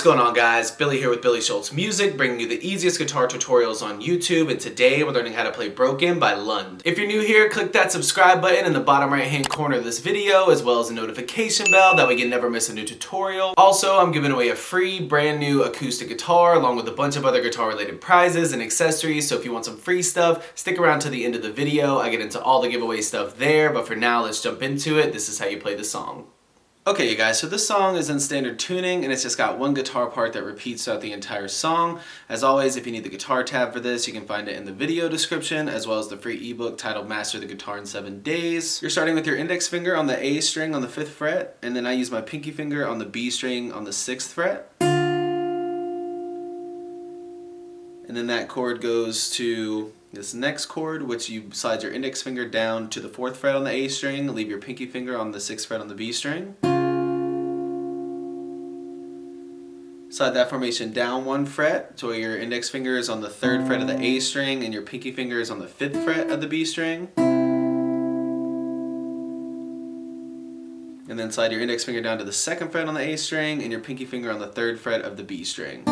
What's going on, guys? Billy here with Billy Schultz Music, bringing you the easiest guitar tutorials on YouTube, and today we're learning how to play Broken by Lund. If you're new here, click that subscribe button in the bottom right hand corner of this video, as well as the notification bell, that way you can never miss a new tutorial. Also, I'm giving away a free brand new acoustic guitar along with a bunch of other guitar related prizes and accessories, so if you want some free stuff, stick around to the end of the video. I get into all the giveaway stuff there, but for now, let's jump into it. This is how you play the song. Okay, you guys, so this song is in standard tuning and it's just got one guitar part that repeats throughout the entire song. As always, if you need the guitar tab for this, you can find it in the video description, as well as the free ebook titled Master the Guitar in 7 Days. You're starting with your index finger on the A string on the 5th fret, and then I use my pinky finger on the B string on the 6th fret. And then that chord goes to this next chord, which you slide your index finger down to the 4th fret on the A string, leave your pinky finger on the 6th fret on the B string. Slide that formation down 1 fret to where your index finger is on the 3rd fret of the A string and your pinky finger is on the 5th fret of the B string. And then slide your index finger down to the 2nd fret on the A string and your pinky finger on the 3rd fret of the B string.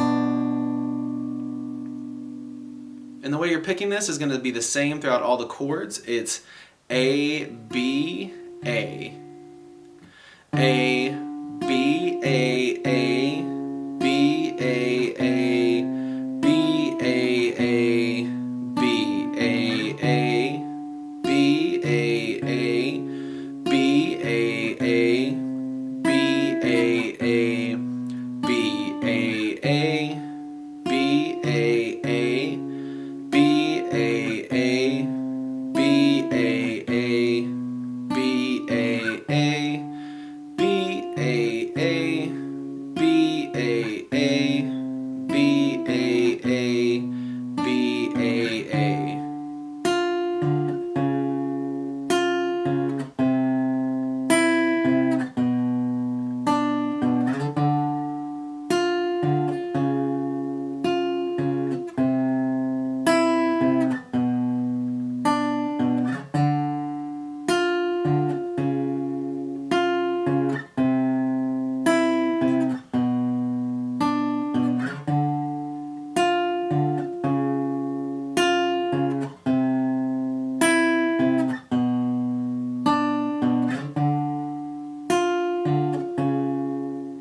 And the way you're picking this is going to be the same throughout all the chords. It's A, B, A. A, B, A, A. B, A, A, B, A, A, B, A, A, B, A, A, B, A, A, B, A, A, B, A, A, B, A, A, B, A, A, B, A, A, B, A, A, B, A, A.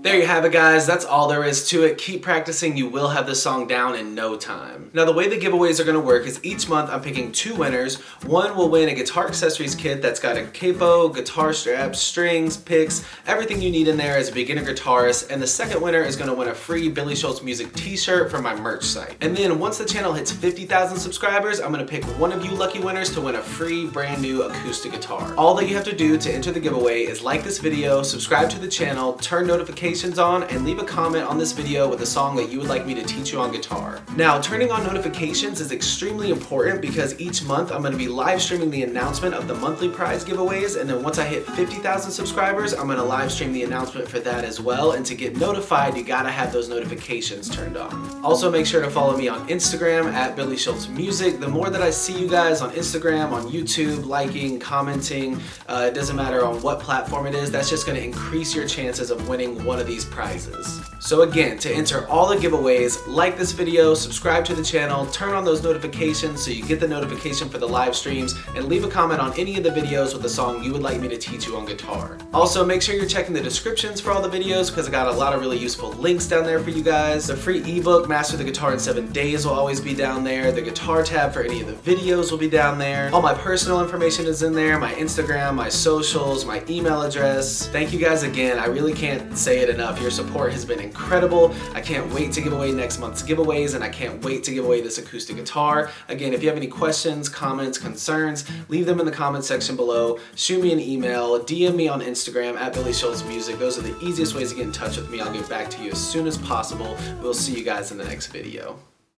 There you have it, guys. That's all there is to it. Keep practicing. You will have this song down in no time. Now, the way the giveaways are going to work is each month I'm picking 2 winners. One will win a guitar accessories kit that's got a capo, guitar straps, strings, picks, everything you need in there as a beginner guitarist. And the second winner is going to win a free Billy Schultz Music t-shirt from my merch site. And then once the channel hits 50,000 subscribers, I'm going to pick one of you lucky winners to win a free brand new acoustic guitar. All that you have to do to enter the giveaway is like this video, subscribe to the channel, turn notifications on, and leave a comment on this video with a song that you would like me to teach you on guitar. Now, turning on notifications is extremely important because each month I'm going to be live streaming the announcement of the monthly prize giveaways, and then once I hit 50,000 subscribers, I'm going to live stream the announcement for that as well. And to get notified, you gotta have those notifications turned on. Also, make sure to follow me on Instagram at Billy Schultz Music. The more that I see you guys on Instagram, on YouTube, liking, commenting, it doesn't matter on what platform it is, that's just going to increase your chances of winning one of these prizes. So again, to enter all the giveaways, like this video, subscribe to the channel, turn on those notifications so you get the notification for the live streams, and leave a comment on any of the videos with a song you would like me to teach you on guitar. Also, make sure you're checking the descriptions for all the videos because I got a lot of really useful links down there for you guys. The free ebook, Master the Guitar in 7 Days, will always be down there. The guitar tab for any of the videos will be down there. All my personal information is in there, my Instagram, my socials, my email address. Thank you guys again. I really can't say it enough. Your support has been incredible. I can't wait to give away next month's giveaways, and I can't wait to give away this acoustic guitar. Again, if you have any questions, comments, concerns, leave them in the comment section below. Shoot me an email, DM me on Instagram at Billy Schultz Music. Those are the easiest ways to get in touch with me. I'll get back to you as soon as possible. We'll see you guys in the next video.